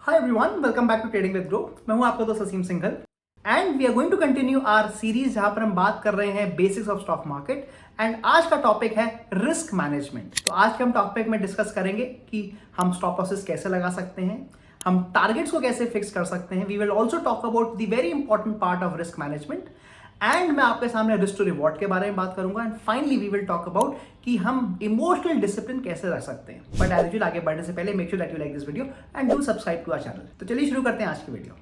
Hi everyone, welcome back to trading with Groww. मैं हूं आपका दोस्त Asim Singhal and we are going to continue our series जहां पर हम बात कर रहे हैं basics of stock market. And आज का टॉपिक है रिस्क मैनेजमेंट। तो आज के हम टॉपिक में डिस्कस करेंगे कि हम स्टॉप लॉसेस कैसे लगा सकते हैं, हम टारगेट्स को कैसे फिक्स कर सकते हैं। We will also talk about the very important part of risk management and मैं आपके सामने रिस्क टू रिवॉर्ड के बारे में बात करूंगा। And finally we will talk about कि हम इमोशनल डिसिप्लिन कैसे रख सकते हैं। बट एज यूजुअल आगे बढ़ने से पहले make sure that you like this video and do subscribe to our channel. तो चलिए शुरू करते हैं आज की वीडियो।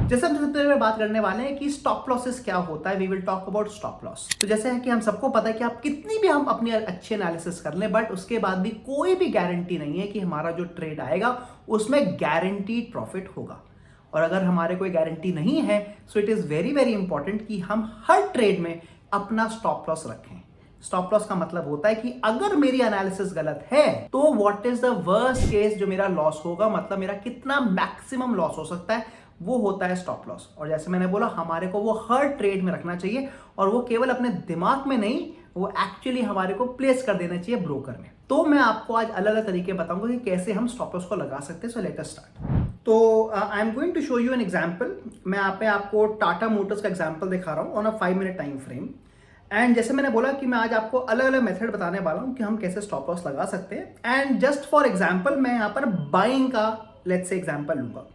जैसे हम सबसे पहले बात करने वाले हैं कि स्टॉप लॉसेस क्या होता है। We will talk about stop loss. तो जैसे है कि हम सबको पता है कि आप कितनी भी हम अपनी अच्छी एनालिसिस कर लें, बट उसके बाद भी कोई भी गारंटी नहीं है कि हमारा जो ट्रेड आएगा उसमें गारंटीड प्रॉफिट होगा। और अगर हमारे कोई गारंटी नहीं है so it is very very important कि हम हर ट्रेड में अपना स्टॉप लॉस रखें। स्टॉप लॉस का मतलब होता है कि अगर मेरी एनालिसिस गलत है तो what is the worst case जो मेरा लॉस होगा, मतलब मेरा कितना मैक्सिमम लॉस हो सकता है, वो होता है स्टॉप लॉस। और जैसे मैंने बोला, हमारे को वो हर ट्रेड में रखना चाहिए और वो केवल अपने दिमाग में नहीं, वो एक्चुअली हमारे को प्लेस कर देना चाहिए ब्रोकर में। तो मैं आपको आज अलग अलग तरीके बताऊंगा कि कैसे हम स्टॉप लॉस को लगा सकते हैं। So let us start. तो I am going to show you an example. मैं यहाँ पे आपको टाटा मोटर्स का एग्जांपल दिखा रहा हूँ on a 5 minute time frame. And जैसे मैंने बोला कि मैं आज आपको अलग अलग मेथड बताने वाला हूँ कि हम कैसे स्टॉप लॉस लगा सकते हैं। एंड जस्ट फॉर एग्जांपल मैं यहाँ पर बाइंग का लेट्स से एग्जांपल लूंगा।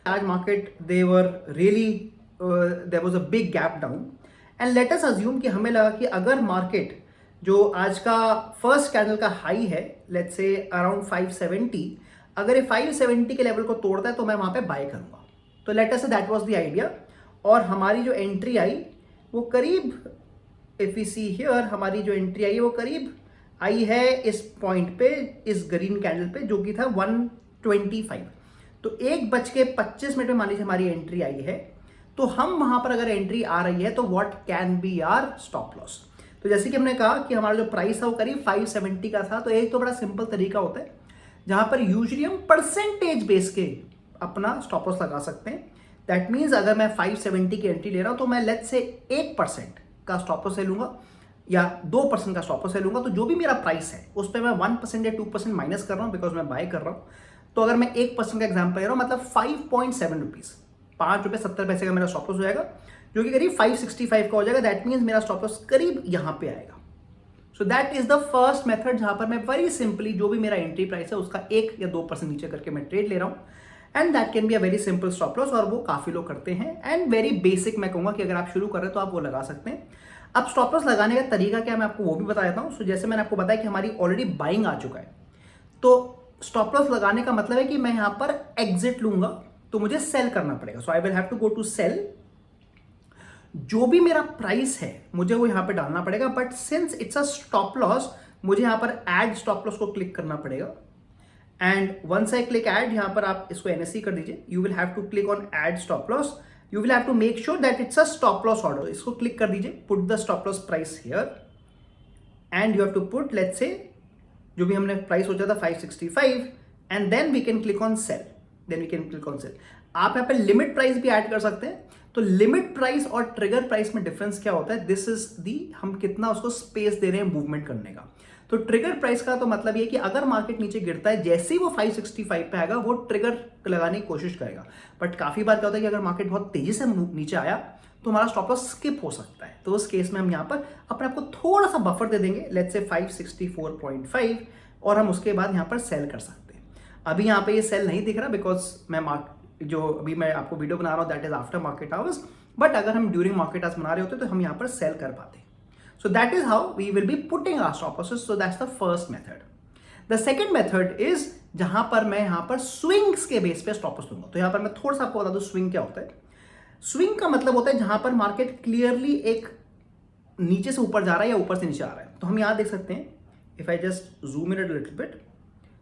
आज market there was a big gap down and let us assume कि हमें लगा कि अगर मार्केट जो आज का फर्स्ट कैंडल का हाई है लेट्स से अराउंड 570, अगर ये 570 के लेवल को तोड़ता है तो मैं वहां पे बाय करूंगा। तो let us say that was the idea. और हमारी जो एंट्री आई वो करीब, इफ यू सी हियर, हमारी जो एंट्री आई वो करीब आई है इस पॉइंट पे, इस ग्रीन कैंडल पे, जो कि था 125। तो 1:25 में मान लीजिए हमारी एंट्री आई है। तो हम वहां पर अगर एंट्री आ रही है तो what can be our stop loss. तो जैसे कि हमने कहा कि हमारा जो प्राइस था वो करीब 570 का था। तो एक तो बड़ा सिंपल तरीका होता है जहां पर यूजुअली हम परसेंटेज बेस के अपना स्टॉप लॉस लगा सकते हैं। दैट मीन्स अगर मैं 570 की एंट्री ले रहा हूं तो मैं लेट्स से 1% का स्टॉप लॉस ले लूंगा या 2% का स्टॉप लॉस ले लूंगा। तो जो भी मेरा प्राइस है उस पर मैं 1% या 2% माइनस कर रहा हूं बिकॉज मैं बाय कर रहा हूं। तो अगर मैं 1% का एग्जाम्पल ले रहा हूं, मतलब 5.7 रुपीज, ₹5.70 का मेरा स्टॉप लॉस हो जाएगा, जो कि करीब 565 का हो जाएगा। दैट मीन्स मेरा स्टॉप लॉस करीब यहां पे आएगा। सो that is the first method जहां पर मैं वेरी सिंपली जो भी मेरा एंट्री प्राइस है उसका 1 या 2% नीचे करके मैं ट्रेड ले रहा हूं। And that can be a very simple stop loss और वो काफी लोग करते हैं। एंड वेरी बेसिक मैं कहूंगा कि अगर आप शुरू कर रहे हैं तो आप वो लगा सकते हैं। अब स्टॉप लॉस लगाने का तरीका क्या, मैं आपको वो भी बता देता हूं। सो जैसे मैंने आपको बताया कि हमारी ऑलरेडी बाइंग आ चुका है, तो स्टॉप लॉस लगाने का मतलब है कि मैं यहां पर एग्जिट लूंगा तो मुझे सेल करना पड़ेगा। So I will have to go to sell. जो भी मेरा प्राइस है मुझे वो यहां पे डालना पड़ेगा। But since it's a stop loss, मुझे यहां पर ऐड स्टॉप लॉस को क्लिक करना पड़ेगा। And once I click add, यहां पर आप इसको NSE कर दीजिए। You will have to click on add stop loss. You will have to make sure that it's a stop loss order. इसको क्लिक कर दीजिए, put the stop loss price here and you have to put let's से जो भी हमने price सोचा था 565 and then we can click on sell. आप यहाँ पे लिमिट प्राइस भी ऐड कर सकते हैं। तो लिमिट प्राइस और ट्रिगर प्राइस में डिफरेंस क्या होता है, दिस इज दी हम कितना उसको स्पेस दे रहे हैं मूवमेंट करने का। तो ट्रिगर प्राइस का तो मतलब ये कि अगर मार्केट नीचे गिरता है, जैसे ही वो 565 पे आएगा वो ट्रिगर लगाने की कोशिश करेगा। बट काफी बार क्या होता है कि अगर मार्केट बहुत तेजी से नीचे आया तो हमारा स्टॉप लॉस स्किप हो सकता है। तो उस केस में हम यहाँ पर अपने आपको थोड़ा सा बफर दे देंगे, लेट्स से 564.5, और हम उसके बाद यहाँ पर सेल कर सकते हैं। अभी यहाँ पे ये सेल नहीं दिख रहा बिकॉज जो अभी मैं आपको वीडियो बना रहा हूँ that is after market hours. But अगर हम ड्यूरिंग मार्केट आवर्स बना रहे होते तो हम यहाँ पर सेल कर पाते। So that is how we will be putting our stop losses. So that's the first method. The second method is जहां पर मैं यहाँ पर स्विंग्स के बेस पे स्टॉप लॉस लूंगा। तो यहाँ पर मैं थोड़ा सा आपको बता दूं स्विंग क्या होता है। स्विंग का मतलब होता है जहां पर मार्केट क्लियरली एक नीचे से ऊपर जा रहा है या ऊपर से नीचे आ रहा है। तो हम यहां देख सकते हैं, if I just zoom in a little bit,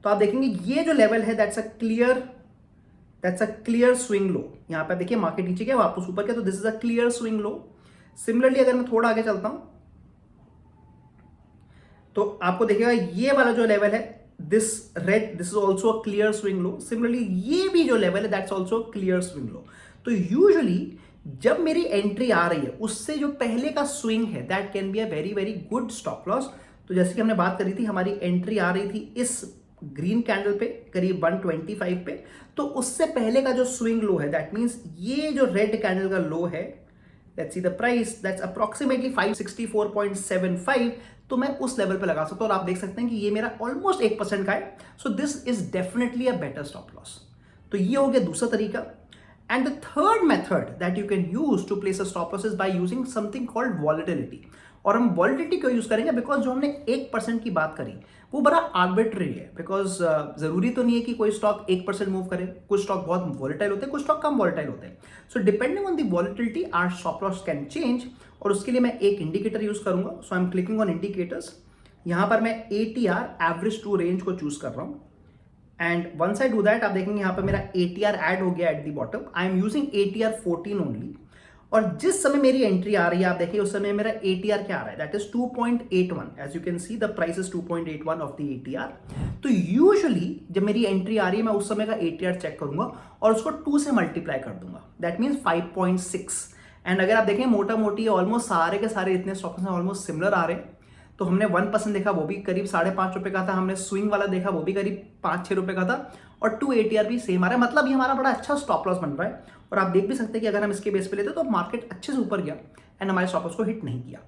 तो आप देखेंगे ये जो लेवल है that's a clear swing low. यहां पर देखिए मार्केट नीचे गया, वापस ऊपर गया, तो this is a clear swing low. Similarly अगर मैं थोड़ा आगे चलता हूं तो आपको देखिएगा ये वाला जो लेवल है this is also a clear swing low. Similarly ये भी जो लेवल है that's also clear swing low. तो यूजुअली जब मेरी एंट्री आ रही है उससे जो पहले का स्विंग है that can be a very very good stop loss. तो जैसे कि हमने बात करी थी, हमारी एंट्री आ रही थी इस ग्रीन कैंडल पे करीब 125 पे, तो उससे पहले का जो स्विंग लो है, दैट मीन्स ये जो रेड कैंडल का लो है, let's see the price, that's approximately 564.75, तो मैं उस लेवल पे लगा सकता हूँ। और आप देख सकते हैं कि ये मेरा ऑलमोस्ट 1% का है, so this is definitely a better stop loss. तो ये हो गया दूसरा तरीका। And the third method that you can use to place a stop loss is by using something called volatility. और हम वॉलेटिलिटी क्यों यूज करेंगे? बिकॉज जो हमने 1% की बात करी वो बड़ा आर्बिट्री है, बिकॉज जरूरी तो नहीं है कि कोई स्टॉक 1% मूव करे, कुछ स्टॉक बहुत वॉलेटाइल होते हैं, कुछ स्टॉक कम वॉलेटाइल होते हैं। So depending on the volatility our stop loss can change. और उसके लिए मैं एक इंडिकेटर यूज करूंगा। So I am clicking on indicators. यहां पर मैं ATR एवरेज टू रेंज को चूज कर रहा हूं। And once I do that, आप देखेंगे यहाँ पर मेरा ATR ऐड हो गया at the bottom. I am using ATR 14 only. और जिस समय मेरी एंट्री आ रही है, आप देखिए उस समय मेरा ATR क्या आ रहा है, that is 2.81। As you can see the price is 2.81 of the ATR। तो यूजुअली जब मेरी एंट्री आ रही है, मैं उस समय का ATR चेक करूंगा और उसको 2 से मल्टीप्लाई कर दूंगा, दैट मीन्स 5.6। एंड अगर आप देखें मोटा मोटी ऑलमोस्ट सारे के सारे इतने स्टॉक्स में ऑलमोस्ट सिमिलर आ रहे हैं। तो हमने 1% देखा, वो भी करीब 5.5 रुपए का था। हमने स्विंग वाला देखा, वो भी करीब 5-6 रुपए का था। और 2 ATR भी सेम आ रहा है, मतलब ये हमारा बड़ा अच्छा स्टॉप लॉस बन रहा है। और आप देख भी सकते हैं कि अगर हम इसके बेस पे लेते तो मार्केट अच्छे से ऊपर गया एंड हमारे स्टॉप लॉस को हिट नहीं किया।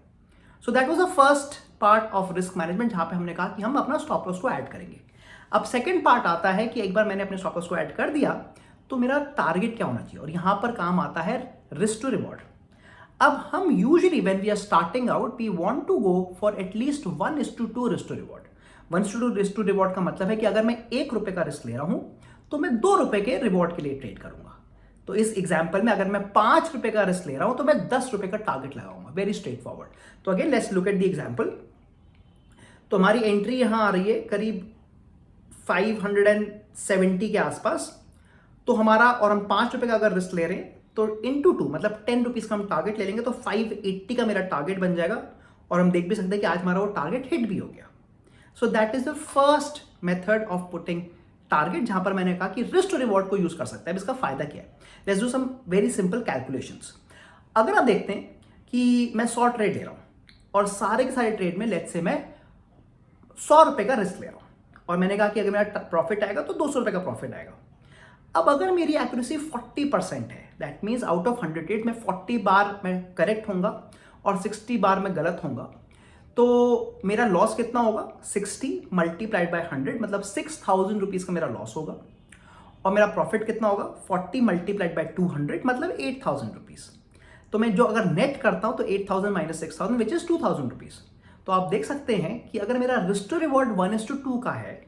So that was the first part of risk management, जहां पे हमने कहा कि हम अपना स्टॉप लॉस को ऐड करेंगे। अब सेकंड पार्ट आता है कि एक बार मैंने अपने स्टॉप लॉस को ऐड कर दिया तो मेरा टारगेट क्या होना चाहिए, और यहां पर काम आता है रिस्क टू रिवॉर्ड। अब हम usually when we are starting out we want to go for at least 1:2 risk to reward. 1:2 risk to reward का मतलब है कि अगर मैं 1 रुपए का रिस्क ले रहा हूं तो मैं 2 रुपए के रिवॉर्ड के लिए ट्रेड करूंगा। तो इस एग्जाम्पल में अगर मैं 5 रुपए का रिस्क ले रहा हूं तो मैं 10 रुपए का टारगेट लगाऊंगा। Very straightforward. तो again let's look at the example. तो हमारी एंट्री यहां आ रही है करीब 570 के आसपास। तो हमारा, और हम 5 रुपए का अगर रिस्क ले रहे हैं तो इंटू 2 मतलब 10 रुपीज का हम टारगेट ले लेंगे, तो 580 का मेरा टारगेट बन जाएगा। और हम देख भी सकते हैं कि आज हमारा वो टारगेट हिट भी हो गया। So that is the first method of putting target, जहां पर मैंने कहा कि रिस्क टू रिवॉर्ड को यूज कर सकता है। इसका फायदा क्या है? Let's do some very simple calculations. अगर आप देखते हैं कि मैं 100 ट्रेड ले रहा हूं और सारे के सारे ट्रेड में लेट्स से मैं 100 रुपए का रिस्क ले रहा हूं, और मैंने कहा कि अगर मेरा प्रॉफिट आएगा तो 200 रुपए का प्रॉफिट आएगा। अब अगर मेरी एक्यूरेसी 40% है, that means out of 100 trade में 40 बार मैं करेक्ट होऊंगा और 60 बार मैं गलत होऊंगा, तो मेरा लॉस कितना होगा? 60 मल्टीप्लाइड बाय 100 मतलब 6000 रुपीज का मेरा लॉस होगा। और मेरा प्रॉफिट कितना होगा? 40 मल्टीप्लाइड बाय 200 मतलब 8000 रुपीज। तो मैं जो अगर नेट करता हूं तो 8000 माइनस 6000 विच इज 2000 रुपीज। तो आप देख सकते हैं कि अगर मेरा रिस्क टू रिवॉर्ड 1:2 का है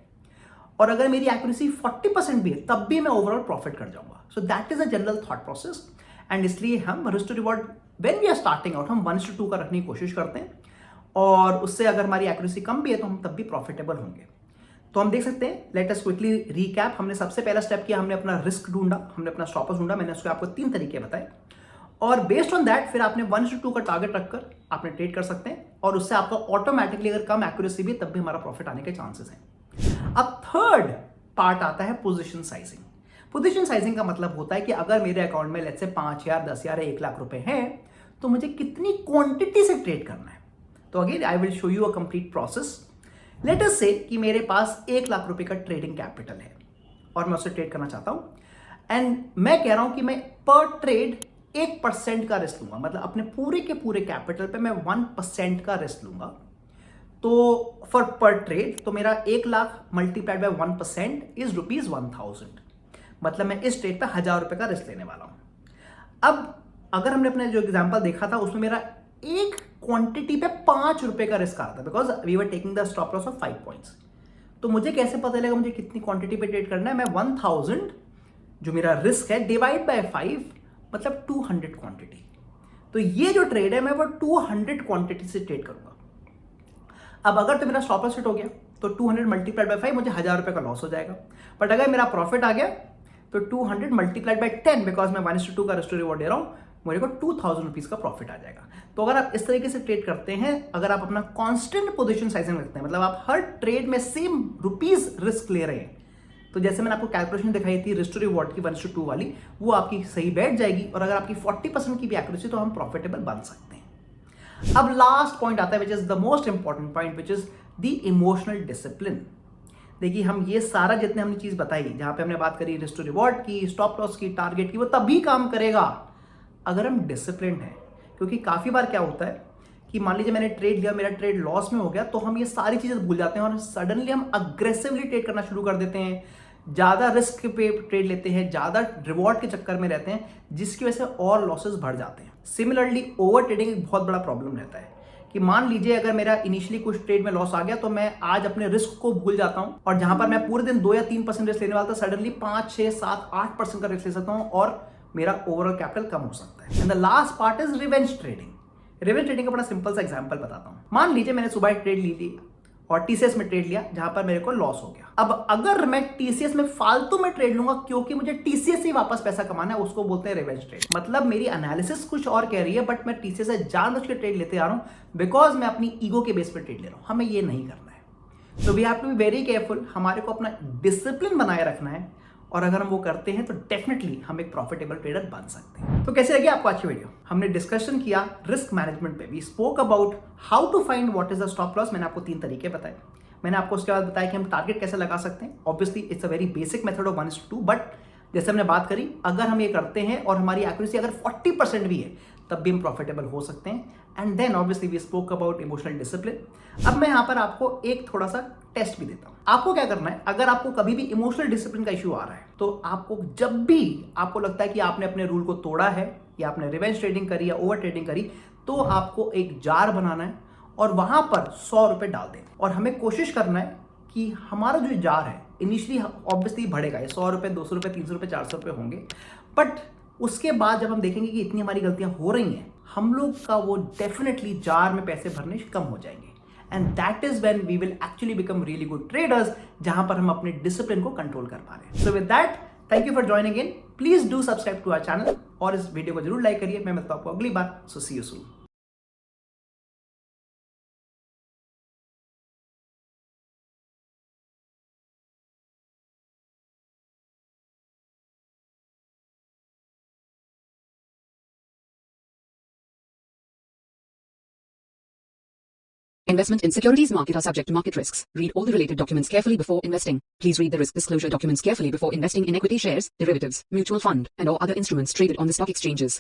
और अगर मेरी एक्यूरेसी 40% भी है, तब भी मैं ओवरऑल प्रॉफिट कर जाऊंगा। So that is a general thought process. And इसलिए हम risk to reward when we are starting out हम 1:2 का रखने की कोशिश करते हैं, और उससे अगर हमारी एक्यूरेसी कम भी है तो हम तब भी प्रॉफिटेबल होंगे। तो हम देख सकते हैं, लेट अस क्विकली रीकैप। हमने सबसे पहला स्टेप किया, हमने अपना रिस्क ढूंढा, हमने अपना स्टॉप लॉस ढूंढा। मैंने उसको आपको 3 तरीके बताए, और बेस्ड ऑन दैट फिर आपने 1:2 का टारगेट रखकर आपने ट्रेड कर सकते हैं, और उससे आपका ऑटोमेटिकली अगर कम एक्यूरेसी भी तब भी हमारा प्रॉफिट आने के चांसेस हैं। अब थर्ड पार्ट आता है पोजीशन साइजिंग। पोजीशन साइजिंग का मतलब होता है कि अगर मेरे अकाउंट में लेट्स से 5,000, 10,000 या 1 लाख रुपए हैं, तो मुझे कितनी क्वांटिटी से ट्रेड करना है। तो again I will show you a complete process. Let us से कि मेरे पास 1 लाख रुपए का ट्रेडिंग कैपिटल है और मैं उससे ट्रेड करना चाहता हूं, एंड मैं कह रहा हूं कि मैं पर ट्रेड 1% का रिस्क लूंगा, मतलब अपने पूरे के पूरे कैपिटल पे मैं 1% का रिस्क लूंगा। तो फॉर पर ट्रेड तो मेरा 1 लाख मल्टीप्लाइड बाय 1% इज ₹1000, मतलब मैं इस ट्रेड पे 1000 रुपए का रिस्क लेने वाला हूं। अब अगर हमने अपने जो एग्जांपल देखा था उसमें मेरा एक क्वांटिटी पे 5 रुपए का रिस्क आ रहा था, because we were taking the stop loss of 5 points. तो मुझे कैसे पता चलेगा मुझे कितनी क्वांटिटी पे ट्रेड करना है? मैं 1000 जो मेरा रिस्क है डिवाइड बाय 5 मतलब 200 क्वांटिटी। तो ये जो ट्रेड है मैं वो 200 क्वांटिटी से ट्रेड करूंगा। अब अगर तो मेरा स्टॉप लॉस हिट हो गया तो 200 मल्टीप्लाइड बाय 5 मुझे 1000 रुपए का लॉस हो जाएगा। बट अगर मेरा प्रॉफिट आ गया तो 200 मल्टीप्लाइड बाय 10, बिकॉज मैं 1:2 का रिस्क टू रिवॉर्ड दे रहा हूं, मेरे को 2000 रुपीज का प्रॉफिट आ जाएगा। तो अगर आप इस तरीके से ट्रेड करते हैं, अगर आप अपना कांस्टेंट पोजीशन साइजिंग रखते हैं, मतलब आप हर ट्रेड में सेम रुपीज रिस्क ले रहे हैं, तो जैसे मैंने आपको कैलकुलेशन दिखाई थी रिस्क टू रिवॉर्ड की 1:2 वाली, वो आपकी सही बैठ जाएगी। और अगर आपकी 40% की भी एक्यूरेसी तो हम प्रॉफिटेबल बन सकते हैं। अब लास्ट पॉइंट आता है which is the most important point, which is the emotional discipline. देखिए हम ये सारा जितने हमने चीज बताई, जहां पे हमने बात करी रिस्क टू रिवॉर्ड की, स्टॉप लॉस की, टारगेट की, वो तभी काम करेगा अगर हम डिसिप्लिन हैं। क्योंकि काफी बार क्या होता है कि मान लीजिए मैंने ट्रेड लिया, मेरा ट्रेड लॉस में हो गया, तो हम ये सारी चीजें भूल जाते हैं और सडनली हम अग्रेसिवली ट्रेड करना शुरू कर देते हैं, ज्यादा रिस्क पे ट्रेड लेते हैं, ज्यादा रिवॉर्ड के चक्कर में रहते हैं, जिसकी वजह से और लॉसेस बढ़ जाते हैं। सिमिलरली ओवर ट्रेडिंग एक बहुत बड़ा प्रॉब्लम रहता है कि मान लीजिए अगर मेरा इनिशियली कुछ ट्रेड में लॉस आ गया, तो मैं आज अपने रिस्क को भूल जाता हूं, और जहां पर मैं पूरे दिन 2 या 3% रिस्क लेने वाला था, सडनली 5, 6, 7, 8% का रिस्क ले सकता हूं और मेरा ओवरऑल कैपिटल कम हो सकता है। And the last part is revenge trading. Revenge trading का बड़ा सिंपल सा एग्जांपल बताता हूं। मान लीजिए मैंने सुबह ट्रेड ली थी और टीसीएस में ट्रेड लिया, जहां पर मेरे को लॉस हो गया। अब अगर मैं टीसीएस में फालतू में ट्रेड लूंगा क्योंकि मुझे टीसीएस से वापस पैसा कमाना है, उसको बोलते हैं रिवेंज ट्रेड। मतलब मेरी एनालिसिस कुछ और कह रही है, बट मैं टीसीएस से जानबूझ के ट्रेड लेते आ रहा हूं बिकॉज मैं अपनी ईगो के बेस पर ट्रेड ले रहा हूं। हमें ये नहीं करना है। तो we have to be very careful. हमारे को अपना डिसिप्लिन बनाए रखना है, और अगर हम वो करते हैं तो डेफिनेटली हम एक प्रॉफिटेबल ट्रेडर बन सकते हैं। तो कैसे लगी आपको आज की वीडियो? हमने डिस्कशन किया रिस्क मैनेजमेंट पे। We spoke about how to find what is the stop loss. मैंने आपको 3 तरीके बताए। मैंने आपको उसके बाद बताया कि हम टारगेट कैसे लगा सकते हैं। Obviously it's a very basic method of 1:2, but जैसे हमने बात करी, अगर हम ये करते हैं और हमारी एक्यूरेसी अगर 40% भी है, तब भी हम प्रॉफिटेबल हो सकते हैं। And then obviously we spoke about emotional discipline. अब मैं यहां पर आपको एक थोड़ा सा टेस्ट भी देता हूं। आपको क्या करना है, अगर आपको कभी भी इमोशनल डिसिप्लिन का इश्यू आ रहा है, तो आपको जब भी आपको लगता है कि आपने अपने रूल को तोड़ा है, या आपने रिवेंज ट्रेडिंग करी या ओवर ट्रेडिंग करी, तो आपको एक जार बनाना है और वहां पर 100 रुपए डाल दें। और हमें कोशिश करना है कि हमारा जो जार है इनिशियली ऑब्वियसली बढ़ेगा, 100 रुपए, 200 रुपए, 300 रुपए, 400 रुपए होंगे, बट उसके बाद जब हम देखेंगे कि इतनी हमारी गलतियां हो रही हैं, हम लोग का वो डेफिनेटली जार में पैसे भरने कम हो जाएंगे। And that is when we will actually become really good traders, जहां पर हम अपने डिसिप्लिन को कंट्रोल कर पा रहे हैं। So with that, thank you for joining in. Please do subscribe to our channel और इस वीडियो को जरूर लाइक करिए। मैं मिलता हूं आपको अगली बार। So see you soon. Investment in securities market are subject to market risks. Read all the related documents carefully before investing. Please read the risk disclosure documents carefully before investing in equity shares, derivatives, mutual fund, and or other instruments traded on the stock exchanges.